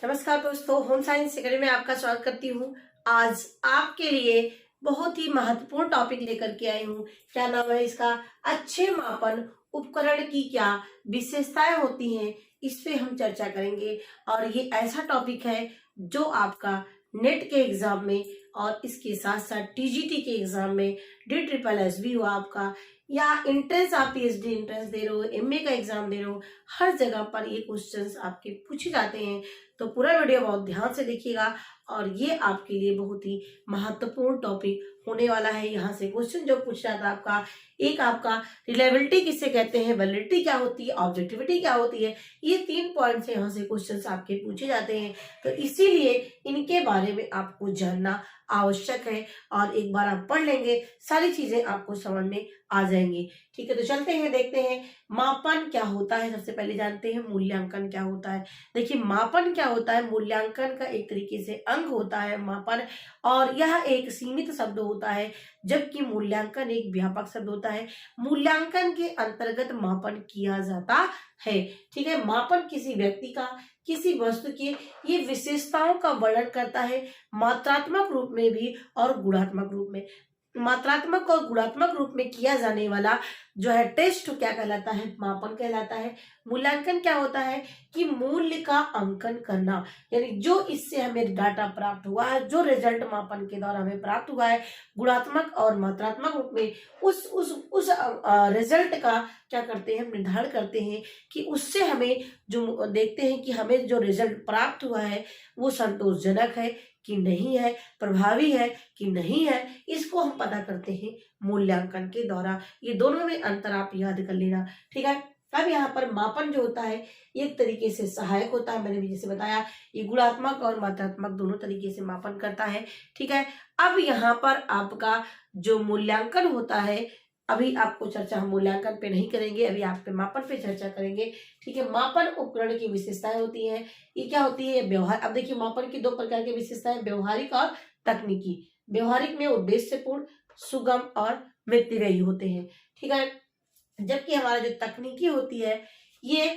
नमस्कार दोस्तों, home science academy में आपका स्वागत करती हूँ। आज आपके लिए बहुत ही महत्वपूर्ण टॉपिक लेकर के आई हूँ। क्या नाम है इसका? अच्छे मापन उपकरण की क्या विशेषताएं होती हैं, इस पे हम चर्चा करेंगे। और ये ऐसा टॉपिक है जो आपका नेट के एग्जाम में और इसके साथ साथ टीजीटी के एग्जाम में, DSSB हुआ आपका, या एंट्रेंस, आप पीएचडी एंट्रेंस दे रहे हो, एमए का एग्जाम दे रहे हो, हर जगह पर ये क्वेश्चंस आपके पूछे जाते हैं। तो पूरा वीडियो बहुत ध्यान से देखिएगा और ये आपके लिए बहुत ही महत्वपूर्ण टॉपिक होने वाला है। यहाँ से क्वेश्चन जो पूछ रहा था आपका, एक आपका रिलायबिलिटी किसे कहते हैं, वैलिडिटी क्या होती है, ऑब्जेक्टिविटी क्या होती है, ये 3 पॉइंट से यहाँ से क्वेश्चंस आपके पूछे जाते हैं। तो इसीलिए इनके बारे में आपको जानना आवश्यक है और एक बार आप पढ़ लेंगे सारी चीजें आपको समझ में आ जाएंगी। ठीक है, तो चलते हैं, देखते हैं मापन क्या होता है। सबसे पहले जानते हैं मूल्यांकन क्या होता है। देखिए, मापन क्या होता है? मूल्यांकन का एक तरीके से अंग होता है मापन, और यह एक सीमित शब्द होता है, जबकि मूल्यांकन एक व्यापक शब्द होता है। मूल्यांकन के अंतर्गत मापन किया जाता है। ठीक है, मापन किसी व्यक्ति का, किसी वस्तु की ये विशेषताओं का वर्णन करता है, मात्रात्मक रूप में भी और गुणात्मक रूप में। मात्रात्मक और गुणात्मक रूप में किया जाने वाला जो है टेस्ट क्या कहलाता है? मापन कहलाता है। मूल्यांकन क्या होता है कि मूल्य का अंकन करना, यानी जो इससे हमें डाटा प्राप्त हुआ है, जो रिजल्ट मापन के द्वारा हमें प्राप्त हुआ है, गुणात्मक और मात्रात्मक रूप में उस रिजल्ट का क्या करते हैं, निर्धारण करते हैं कि उससे हमें जो देखते हैं कि हमें जो रिजल्ट प्राप्त हुआ है वो संतोषजनक है कि नहीं है, प्रभावी है कि नहीं है, इसको हम पता करते हैं मूल्यांकन के द्वारा। ये दोनों में अंतर आप याद कर लेना। ठीक है, अब यहाँ पर मापन जो होता है एक तरीके से सहायक होता है। मैंने भी जैसे बताया, ये गुणात्मक और मात्रात्मक दोनों तरीके से मापन करता है। ठीक है, अब यहाँ पर आपका जो मूल्यांकन होता है, अभी आपको चर्चा हम मूल्यांकन पे नहीं करेंगे, अभी आप पे मापन पे चर्चा करेंगे। ठीक है, मापन उपकरण की विशेषताएं होती हैं। ये क्या होती है? व्यवहार। अब देखिए, मापन की 2 प्रकार की विशेषताएं, व्यवहारिक और तकनीकी। व्यवहारिक में उद्देश्यपूर्ण, सुगम और मितव्ययी होते हैं। ठीक है, जबकि हमारा जो तकनीकी होती है, ये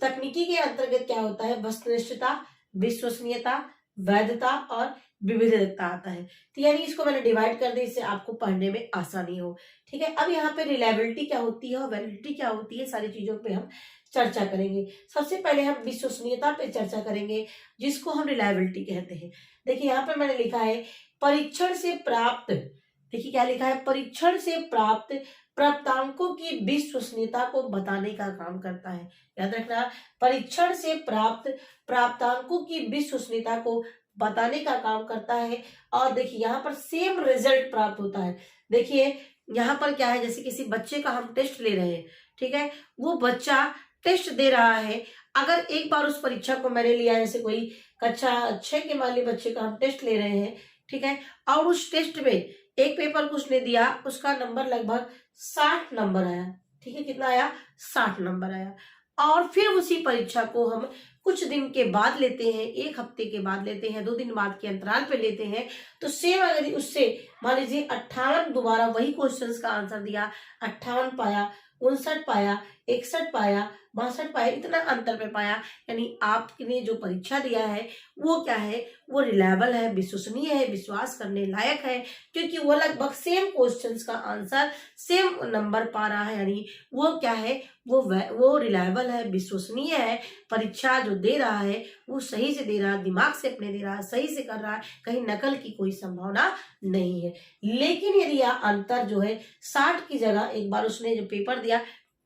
तकनीकी के अंतर्गत क्या होता है? वस्तुनिष्ठता, विश्वसनीयता, वैधता और विविधता आता है। तो यानी इसको मैंने डिवाइड कर दिया, इससे आपको पढ़ने में आसानी हो। ठीक है, अब यहाँ पे रिलायबिलिटी क्या होती है और वैलिडिटी क्या होती है, सारी चीजों पे हम चर्चा करेंगे। सबसे पहले हम विश्वसनीयता पे चर्चा करेंगे, जिसको हम रिलायबिलिटी कहते हैं। देखिए, यहाँ पे मैंने लिखा है परीक्षण से प्राप्त, देखिए क्या लिखा है, परीक्षण से प्राप्त प्राप्तांकों की विश्वसनीयता को बताने का काम करता है। याद रखना, परीक्षण से प्राप्त प्राप्तांकों की विश्वसनीयता को बताने का काम करता है। और देखिए, यहाँ पर सेम रिजल्ट प्राप्त होता है। देखिए, यहाँ पर क्या है, जैसे किसी बच्चे का हम टेस्ट ले रहे हैं। ठीक है, वो बच्चा टेस्ट दे रहा है, अगर एक बार उस परीक्षा को मैंने लिया, जैसे कोई कक्षा 6 के मान ली बच्चे का हम टेस्ट ले रहे हैं। ठीक है, और उस टेस्ट में एक पेपर कुछ ने दिया, उसका नंबर लगभग 60 नंबर आया। ठीक है, कितना आया? 60 नंबर आया। और फिर उसी परीक्षा को हम कुछ दिन के बाद लेते हैं, 1 हफ्ते के बाद लेते हैं, 2 दिन बाद के अंतराल पे लेते हैं, तो सेम अगर उससे मान लीजिए 58 दोबारा वही क्वेश्चंस का आंसर दिया, 58 पाया, 59 पाया, 61 पाया, 62 पाया, इतना अंतर पे पाया, यानी आपने जो परीक्षा दिया है वो क्या है, वो रिलायबल है, विश्वसनीय है, विश्वास करने लायक है, क्योंकि वो लगभग सेम क्वेश्चंस का आंसर सेम नंबर पा रहा है। यानी वो क्या है, वो रिलायबल है, विश्वसनीय है। परीक्षा जो दे रहा है वो सही से दे रहा है, दिमाग से अपने दे रहा है, सही से कर रहा है, कहीं नकल की कोई संभावना नहीं है। लेकिन यदि यह अंतर जो है 60 की जगह, एक बार उसने जो पेपर दिया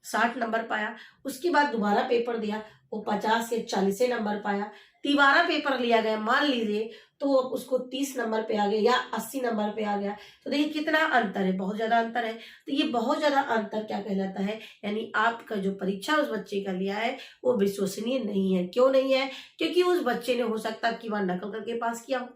60 नंबर पाया, उसके बाद दोबारा पेपर दिया, वो 50 या 40 नंबर पाया, तिबारा पेपर लिया गया मान लीजिए, तो उसको 30 नंबर पे आ गया या 80 नंबर पे आ गया, तो देखिए कितना अंतर है, बहुत ज्यादा अंतर है। तो ये बहुत ज्यादा अंतर क्या कहलाता है, यानी आपका जो परीक्षा उस बच्चे का लिया है वो विश्वसनीय नहीं है। क्यों नहीं है? क्योंकि उस बच्चे ने हो सकता है कि वह नकल करके पास किया हो।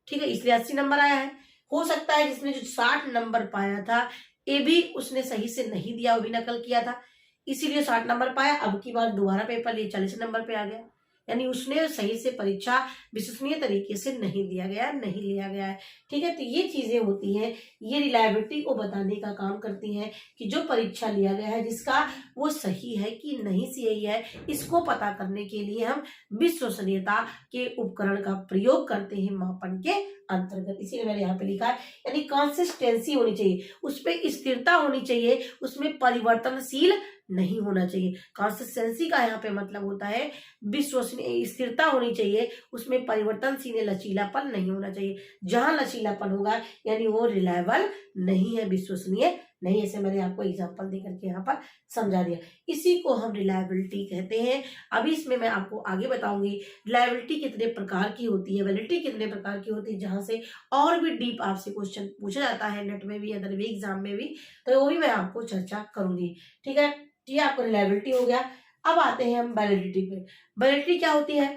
ठीक है, इसलिए 80 नंबर आया है। हो सकता है जिसने जो 60 नंबर पाया था, ये भी उसने सही से नहीं दिया, वो भी नकल किया था, इसीलिए 60 नंबर पाया। अब की बार दोबारा पेपर लिए 40 नंबर पे आ गया। यानी उसने सही से परीक्षा विश्वसनीय तरीके से नहीं लिया गया है। ठीक है, तो ये चीजें होती हैं, ये रिलायबिलिटी को बताने का काम करती हैं कि जो परीक्षा लिया गया है जिसका वो सही है कि नहीं सही है, इसको पता करने के लिए हम विश्वसनीयता के उपकरण का प्रयोग करते हैं मापन के अंतर्गत। इसीलिए मैंने यहाँ पे लिखा है, यानी कंसिस्टेंसी होनी चाहिए, उसमें स्थिरता होनी चाहिए, उसमें परिवर्तनशील नहीं होना चाहिए। कंसिस्टेंसी का यहाँ पे मतलब होता है विश्वसनीय, स्थिरता होनी चाहिए, उसमें परिवर्तनशील, लचीलापन नहीं होना चाहिए। जहां लचीलापन होगा यानी वो रिलायबल नहीं है, विश्वसनीय नहीं। ऐसे मैंने आपको एग्जांपल देकर के यहाँ पर समझा दिया। इसी को हम रिलायबिलिटी कहते हैं। अभी इसमें मैं आपको आगे बताऊंगी रिलायबिलिटी कितने प्रकार की होती है, वैलिडिटी कितने प्रकार की होती है, जहां से और भी डीप आपसे क्वेश्चन पूछा जाता है नेट में भी, अदर भी एग्जाम में भी, तो वो भी मैं आपको चर्चा करूंगी। ठीक है, ये आपको रिलायबिलिटी हो गया। अब आते हैं हम वैलिडिटी पे। वैलिडिटी क्या होती है?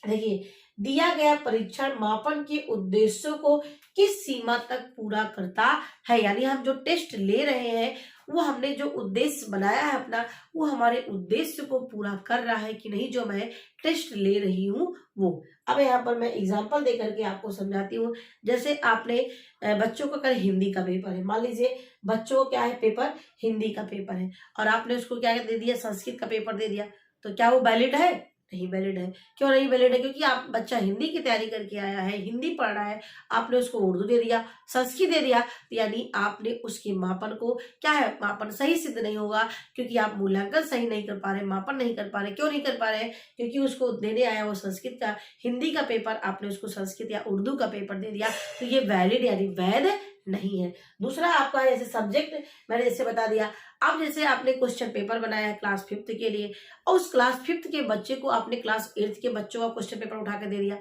देखिए, दिया गया परीक्षण मापन के उद्देश्यों को किस सीमा तक पूरा करता है, यानी हम जो टेस्ट ले रहे हैं वो हमने जो उद्देश्य बनाया है अपना, वो हमारे उद्देश्य को पूरा कर रहा है कि नहीं, जो मैं टेस्ट ले रही हूँ वो। अब यहाँ पर मैं एग्जांपल दे करके आपको समझाती हूँ। जैसे आपने बच्चों को कल हिंदी का पेपर है, मान लीजिए बच्चों को क्या है पेपर, हिंदी का पेपर है, और आपने उसको क्या दे दिया, संस्कृत का पेपर दे दिया, तो क्या वो वैलिड है? नहीं वैलिड है। क्यों नहीं वैलिड है? क्योंकि आप बच्चा हिंदी की तैयारी करके आया है, हिंदी पढ़ रहा है, आपने उसको उर्दू दे दिया, संस्कृत दे दिया, तो यानी आपने उसके मापन को क्या है, मापन सही सिद्ध नहीं होगा, क्योंकि आप मूल्यांकन सही नहीं कर पा रहे, मापन नहीं कर पा रहे। क्यों नहीं कर पा रहे? क्योंकि उसको देने आया वो संस्कृत का, हिंदी का पेपर, आपने उसको संस्कृत या उर्दू का पेपर दे दिया, तो ये वैलिड यानी वैध नहीं है। दूसरा आपका जैसे सब्जेक्ट मैंने जैसे बता दिया। अब जैसे आपने क्वेश्चन पेपर बनाया है क्लास 5th के लिए, और उस क्लास 5th के बच्चे को आपने क्लास 8th के बच्चों का क्वेश्चन पेपर उठा के दे दिया,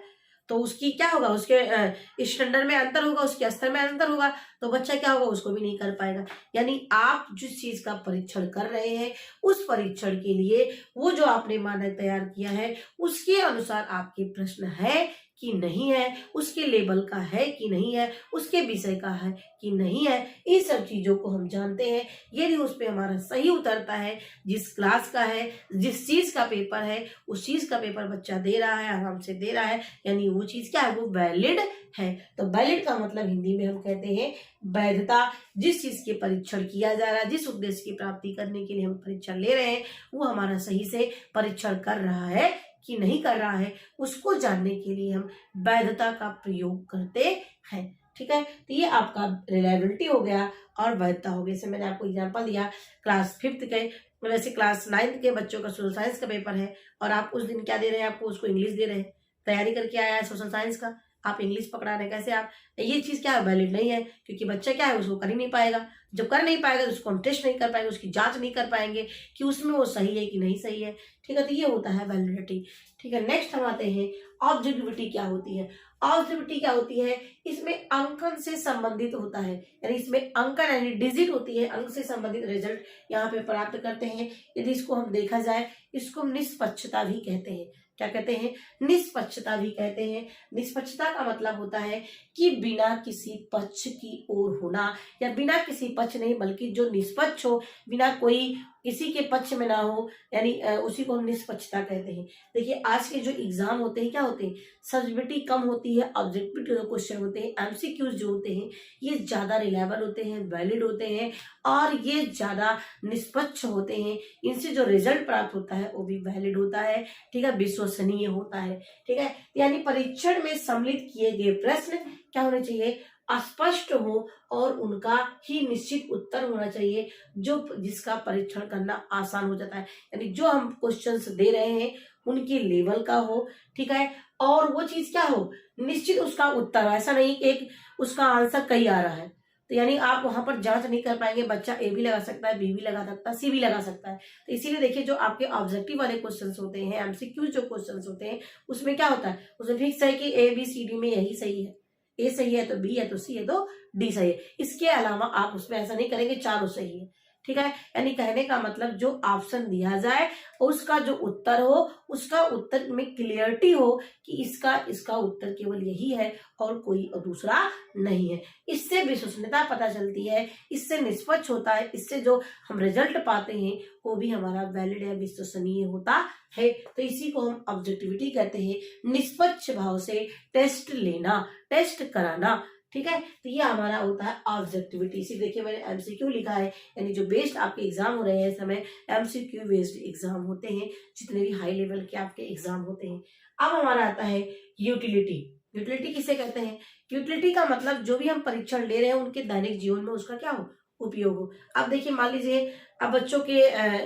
तो उसकी क्या होगा, उसके स्टैंडर्ड में अंतर होगा, उसके स्तर में अंतर होगा, तो बच्चा क्या होगा, उसको भी नहीं कर पाएगा। यानी आप जिस चीज का परीक्षण कर रहे हैं उस परीक्षण के लिए वो जो आपने मानक तैयार किया है उसके अनुसार आपके प्रश्न है कि नहीं है, उसके लेवल का है कि नहीं है, उसके विषय का है कि नहीं है, इन सब चीजों को हम जानते हैं। यदि उस पर हमारा सही उतरता है, जिस क्लास का है, जिस चीज का पेपर है, उस चीज का पेपर बच्चा दे रहा है, आराम से दे रहा है, यानी वो चीज क्या है, वो वैलिड है। तो वैलिड का मतलब हिंदी में हम कहते हैं वैधता। जिस चीज के परीक्षण किया जा रहा है, जिस उद्देश्य की प्राप्ति करने के लिए हम परीक्षण ले रहे हैं, वो हमारा सही से परीक्षण कर रहा है कि नहीं कर रहा है, उसको जानने के लिए हम वैधता का प्रयोग करते हैं। ठीक है, तो ये आपका रिलायबिलिटी हो गया और वैधता हो गया। जैसे मैंने आपको एग्जांपल दिया क्लास 5th के, वैसे क्लास 9th के बच्चों का सोशल साइंस का पेपर है, और आप उस दिन क्या दे रहे हैं, आपको उसको इंग्लिश दे रहे हैं, तैयारी करके आया है सोशल साइंस का, आप इंग्लिश पकड़ा रहे हैं। कैसे आप, ये चीज क्या है, वैलिड नहीं है, क्योंकि बच्चा क्या है, उसको कर ही नहीं पाएगा। जब कर नहीं पाएगा तो उसको हम टेस्ट नहीं कर पाएंगे, उसकी जांच नहीं कर पाएंगे कि उसमें वो सही है कि नहीं सही है। ठीक है, तो ये होता है वैलिडिटी। ठीक है, नेक्स्ट हम आते हैं ऑब्जेक्टिविटी क्या होती है। ऑब्जेक्टिविटी क्या होती है, इसमें अंकन से संबंधित होता है, यानी इसमें अंकन यानी डिजिट होती है, अंक से संबंधित रिजल्ट यहाँ पे प्राप्त करते हैं। यदि इसको हम देखा जाए, इसको हम निष्पक्षता भी कहते हैं। क्या कहते हैं, निष्पक्षता भी कहते हैं। निष्पक्षता का मतलब होता है कि बिना किसी पक्ष की ओर होना, या बिना किसी पक्ष नहीं बल्कि जो निष्पक्ष हो, बिना कोई किसी के पक्ष में ना हो, यानी उसी को हम निष्पक्षता कहते हैं। देखिए आज के जो एग्जाम होते हैं क्या होते हैं, सब्जेक्टिविटी कम होती है, ऑब्जेक्टिव जो क्वेश्चन होते हैं, एमसीक्यूज जो होते हैं, ये ज्यादा रिलायबल होते हैं, वैलिड होते हैं, और ये ज्यादा निष्पक्ष होते हैं। इनसे जो रिजल्ट प्राप्त होता है वो भी वैलिड होता है। ठीक है, विश्वसनीय होता है। ठीक है, यानी परीक्षण में सम्मिलित किए गए प्रश्न क्या होने चाहिए, स्पष्ट हो और उनका ही निश्चित उत्तर होना चाहिए, जो जिसका परीक्षण करना आसान हो जाता है। यानी जो हम क्वेश्चंस दे रहे हैं उनके लेवल का हो, ठीक है, और वो चीज क्या हो, निश्चित उसका उत्तर। ऐसा नहीं एक उसका आंसर कई आ रहा है, तो यानी आप वहां पर जांच नहीं कर पाएंगे। बच्चा ए भी लगा सकता है, बी भी लगा सकता है, सी भी लगा सकता है। तो इसीलिए देखिए जो आपके ऑब्जेक्टिव वाले क्वेश्चंस होते हैं, एमसीक्यू जो क्वेश्चंस होते हैं, उसमें क्या होता है, उसमें फिक्स है कि ए बी सी डी में यही सही है, ए सही है तो बी है तो सी है तो डी सही है। इसके अलावा आप उसमें ऐसा नहीं करेंगे चारों सही है, ठीक है, यानी कहने का मतलब जो ऑप्शन दिया जाए उसका जो उत्तर हो, उसका उत्तर में क्लियरिटी हो कि इसका उत्तर केवल यही है और कोई दूसरा नहीं है। इससे विश्वसनीयता पता चलती है, इससे निष्पक्ष होता है, इससे जो हम रिजल्ट पाते हैं वो भी हमारा वैलिड या विश्वसनीय होता है। तो इसी को हम ऑब्जेक्टिविटी कहते हैं, निष्पक्ष भाव से टेस्ट लेना, टेस्ट कराना। ठीक है, तो ये हमारा होता है ऑब्जेक्टिविटी। इसी देखिए मैंने एमसीक्यू लिखा है, यानी जो बेस्ड आपके एग्जाम हो रहे हैं इस समय एमसीक्यू बेस्ड एग्जाम होते हैं, जितने भी हाई लेवल के आपके एग्जाम होते हैं। अब हमारा आता है यूटिलिटी। यूटिलिटी किसे कहते हैं? यूटिलिटी का मतलब जो भी हम परीक्षण ले रहे हैं उनके दैनिक जीवन में उसका क्या हो, उपयोग हो। अब देखिए मान लीजिए अब बच्चों के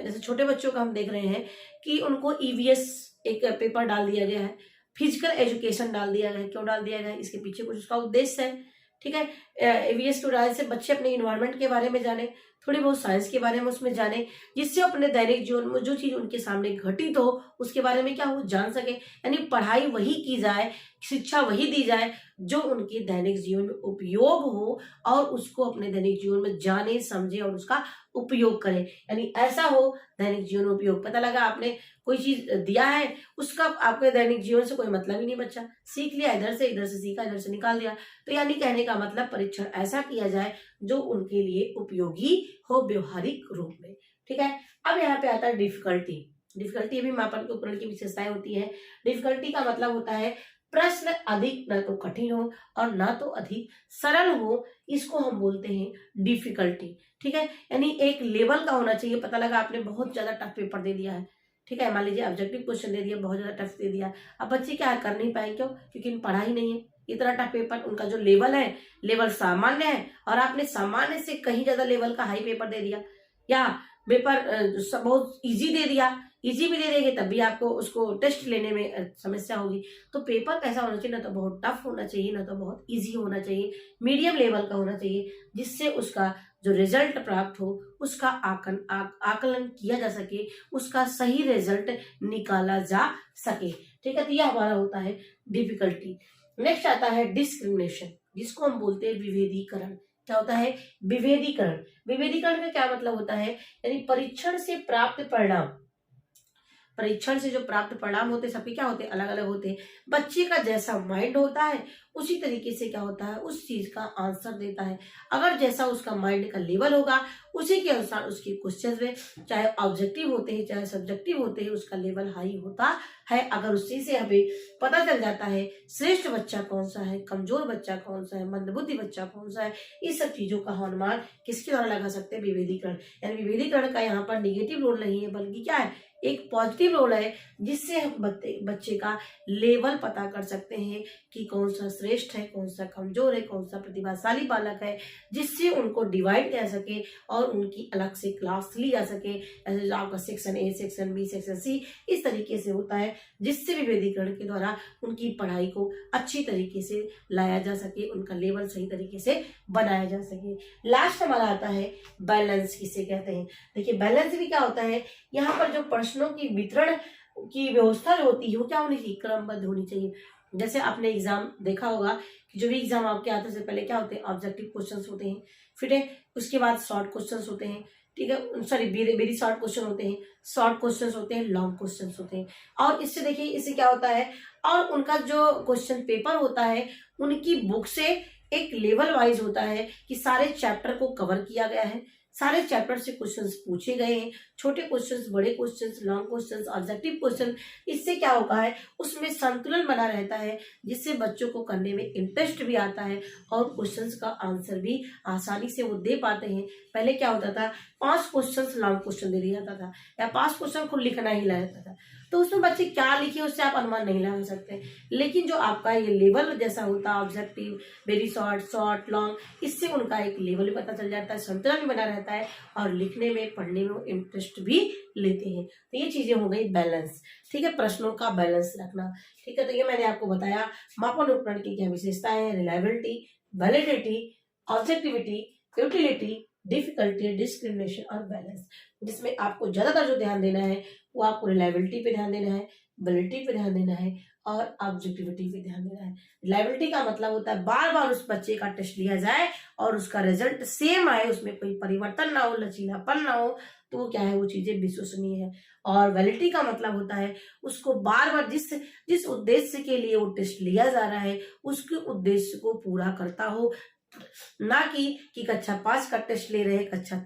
जैसे छोटे बच्चों का हम देख रहे हैं कि उनको ईवीएस एक पेपर डाल दिया गया है, फिजिकल एजुकेशन डाल दिया गया है। क्यों डाल दिया गया है? इसके पीछे कुछ उसका उद्देश्य है। ठीक है, ईवीएस को डालने से बच्चे अपने इन्वायरमेंट के बारे में जाने, थोड़ी बहुत साइंस के बारे में उसमें जाने, जिससे अपने दैनिक जीवन में जो चीज उनके सामने घटित हो उसके बारे में क्या हो, जान सके। यानी पढ़ाई वही की जाए, शिक्षा वही दी जाए जो उनके दैनिक जीवन में उपयोग हो और उसको अपने दैनिक जीवन में जाने, समझे और उसका उपयोग करें। यानी ऐसा हो दैनिक जीवन में उपयोग। पता लगा आपने कोई चीज दिया है, उसका आपके दैनिक जीवन से कोई मतलब ही नहीं बच्चा, सीख लिया इधर से सीखा, इधर से निकाल दिया। तो यानी कहने का मतलब परीक्षण ऐसा किया जाए जो उनके लिए उपयोगी हो व्यवहारिक रूप में। ठीक है, अब यहाँ पे आता है डिफिकल्टी। डिफिकल्टी भी मापन के उपकरण की विशेषताएं होती है। डिफिकल्टी का मतलब होता है प्रश्न अधिक न तो कठिन हो और न तो अधिक सरल हो, इसको हम बोलते हैं डिफिकल्टी। ठीक है, यानी एक लेवल का होना चाहिए। पता लगा आपने बहुत ज्यादा टफ पेपर दे दिया है, ठीक है, मान लीजिए ऑब्जेक्टिव क्वेश्चन दे दिया, बहुत ज्यादा टफ दे दिया, अब बच्चे क्या कर नहीं पाए, क्यों? क्योंकि इन पढ़ा ही नहीं है। इतना टफ पेपर, उनका जो लेवल है, लेवल सामान्य है और आपने सामान्य से कहीं ज्यादा लेवल का हाई पेपर दे दिया, या पेपर बहुत इजी दे दिया। इजी भी दे देंगे तब भी आपको उसको टेस्ट लेने में समस्या होगी। तो पेपर कैसा होना चाहिए? ना तो बहुत टफ होना चाहिए, ना तो बहुत इजी होना चाहिए, मीडियम लेवल का होना चाहिए, जिससे उसका जो रिजल्ट प्राप्त हो उसका आकलन किया जा सके, उसका सही रिजल्ट निकाला जा सके। ठीक है, तो यह हमारा होता है डिफिकल्टी। नेक्स्ट आता है डिस्क्रिमिनेशन, जिसको हम बोलते हैं विभेदीकरण। क्या होता है? विभेदीकरण। विभेदीकरण का क्या मतलब होता है? यानी परीक्षण से प्राप्त परिणाम, परीक्षण से जो प्राप्त परिणाम होते हैं सबके क्या होते हैं? अलग अलग होते हैं। बच्चे का जैसा माइंड होता है उसी तरीके से क्या होता है, उस चीज का आंसर देता है। अगर जैसा उसका माइंड का लेवल होगा उसी के अनुसार उसके क्वेश्चंस में, चाहे ऑब्जेक्टिव होते हैं चाहे सब्जेक्टिव होते हैं, उसका लेवल हाई होता है। अगर उसी से हमें पता चल जाता है श्रेष्ठ बच्चा कौन सा है, कमजोर बच्चा कौन सा है, मंदबुद्धि बच्चा कौन सा है, इस सब चीजों का अनुमान किसके द्वारा लगा सकते हैं? विभेदीकरण। यानी विभेदीकरण का यहाँ पर निगेटिव रोल नहीं है, बल्कि क्या है, एक पॉजिटिव रोल है, जिससे हम बच्चे का लेवल पता कर सकते हैं कि कौन सा श्रेष्ठ है, कौन सा कमजोर है, कौन सा प्रतिभाशाली बालक है, जिससे उनको डिवाइड किया सके और उनकी अलग से क्लास ली जा सके। जैसे जो आपका section A, section B, section C, इस तरीके से होता है, जिससे विभेदीकरण के द्वारा उनकी पढ़ाई को अच्छी तरीके से लाया जा सके, उनका लेवल सही तरीके से बनाया जा सके। लास्ट हमारा आता है बैलेंस, किसे कहते हैं? देखिए बैलेंस भी क्या होता है, यहाँ पर जो प्रश्नों की वितरण की व्यवस्था जो होती है वो क्या होनी चाहिए? क्रमबद्ध होनी चाहिए। जैसे आपने एग्जाम देखा होगा कि जो भी एग्जाम आपके आते से पहले क्या होते हैं? ऑब्जेक्टिव क्वेश्चंस होते हैं, फिर उसके बाद शॉर्ट क्वेश्चंस होते हैं, ठीक है, सॉरी वेरी शॉर्ट क्वेश्चन होते हैं, शॉर्ट क्वेश्चंस होते हैं, लॉन्ग क्वेश्चंस होते हैं। और इससे देखिए इससे क्या होता है, और उनका जो क्वेश्चन पेपर होता है उनकी बुक से एक लेवल वाइज होता है कि सारे चैप्टर को कवर किया गया है, सारे चैप्टर से क्वेश्चंस पूछे गए हैं, छोटे क्वेश्चंस, बड़े questions, long questions, objective question. इससे क्या होगा है, उसमें संतुलन बना रहता है, जिससे बच्चों को करने में इंटरेस्ट भी आता है और क्वेश्चंस का आंसर भी आसानी से वो दे पाते हैं। पहले क्या होता था, 5 क्वेश्चंस लॉन्ग क्वेश्चन दे दिया जाता था या 5 क्वेश्चन खुद लिखना ही रहता था, तो उसमें बच्चे क्या लिखे उससे आप अनुमान नहीं लगा सकते। लेकिन जो आपका ये लेवल जैसा होता है, objective, very short, short, long, इससे उनका एक लेवल भी पता चल जाता है, संतुलन भी बना रहता है और लिखने में, पढ़ने में इंटरेस्ट भी लेते हैं। तो ये चीजें हो गई बैलेंस। ठीक है, प्रश्नों का बैलेंस रखना। ठीक है, तो ये मैंने आपको बताया मापन उपकरण की क्या विशेषताएं हैं, reliability, validity, objectivity, utility, difficulty, discrimination और बैलेंस। जिसमें आपको ज्यादातर जो ध्यान देना है वो आपको रिलायबिलिटी पे ध्यान देना है, वैलिडिटी पे ध्यान देना है और ऑब्जेक्टिविटी पे ध्यान देना है। रिलायबिलिटी का मतलब होता है बार बार उस बच्चे का टेस्ट लिया जाए और उसका रिजल्ट सेम आए, उसमें कोई परिवर्तन ना हो, लचीलापन ना हो, तो वो क्या है, वो चीजें विश्वसनीय है। और वैलिडिटी का मतलब होता है उसको बार बार जिस जिस उद्देश्य के लिए वो टेस्ट लिया जा रहा है उसके उद्देश्य को पूरा करता हो, ना कि कक्षा 5 का टेस्ट ले रहे हैं, कक्षा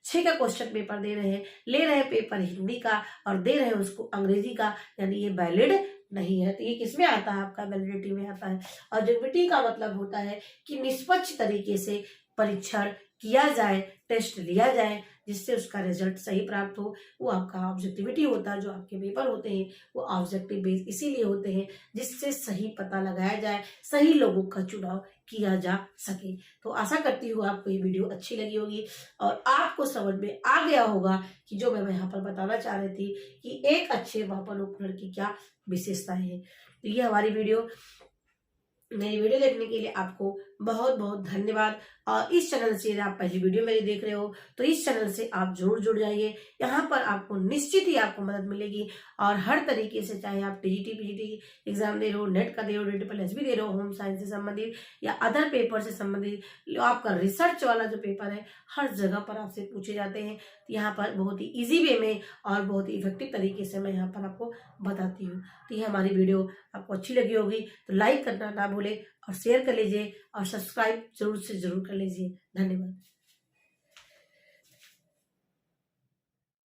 6 का क्वेश्चन पेपर दे रहे हैं, ले रहे हैं पेपर हिंदी का और दे रहे हैं उसको अंग्रेजी का, यानी ये वैलिड नहीं है। तो ये किसमें आता है, आपका वैलिडिटी में आता है। ऑब्जेक्टिविटी का मतलब होता है कि निष्पक्ष तरीके से परीक्षण किया जाए, टेस्ट लिया जाए, जिससे उसका रिजल्ट सही प्राप्त हो, वो आपका ऑब्जेक्टिविटी होता है। जो आपके पेपर होते हैं वो ऑब्जेक्टिव बेस इसीलिए होते हैं जिससे सही पता लगाया जाए, सही लोगों का चुनाव किया जा सके। तो आशा करती हूँ आपको ये वीडियो अच्छी लगी होगी और आपको समझ में आ गया होगा कि जो मैं यहाँ पर बताना चाह रही थी कि एक अच्छे मापन उपकरण की क्या विशेषताएं हैं। तो ये हमारी वीडियो, मेरी वीडियो देखने के लिए आपको बहुत बहुत धन्यवाद। और इस चैनल से यदि आप पहली वीडियो मेरी देख रहे हो तो इस चैनल से आप जरूर जुड़ जाइए। यहाँ पर आपको निश्चित ही आपको मदद मिलेगी और हर तरीके से, चाहे आप टीजीटी पीजीटी एग्जाम दे रहे हो, नेट का दे रहे हो, DSS भी दे रहे हो, होम साइंस से संबंधित या अदर पेपर से संबंधित, आपका रिसर्च वाला जो पेपर है हर जगह पर आपसे पूछे जाते हैं। तो यहाँ पर बहुत ही ईजी वे में और बहुत ही इफेक्टिव तरीके से मैं यहाँ पर आपको बताती हूँ। तो ये हमारी वीडियो आपको अच्छी लगी होगी तो लाइक करना ना भूले और शेयर कर लीजिए और सब्सक्राइब जरूर से जरूर कर लीजिए। धन्यवाद।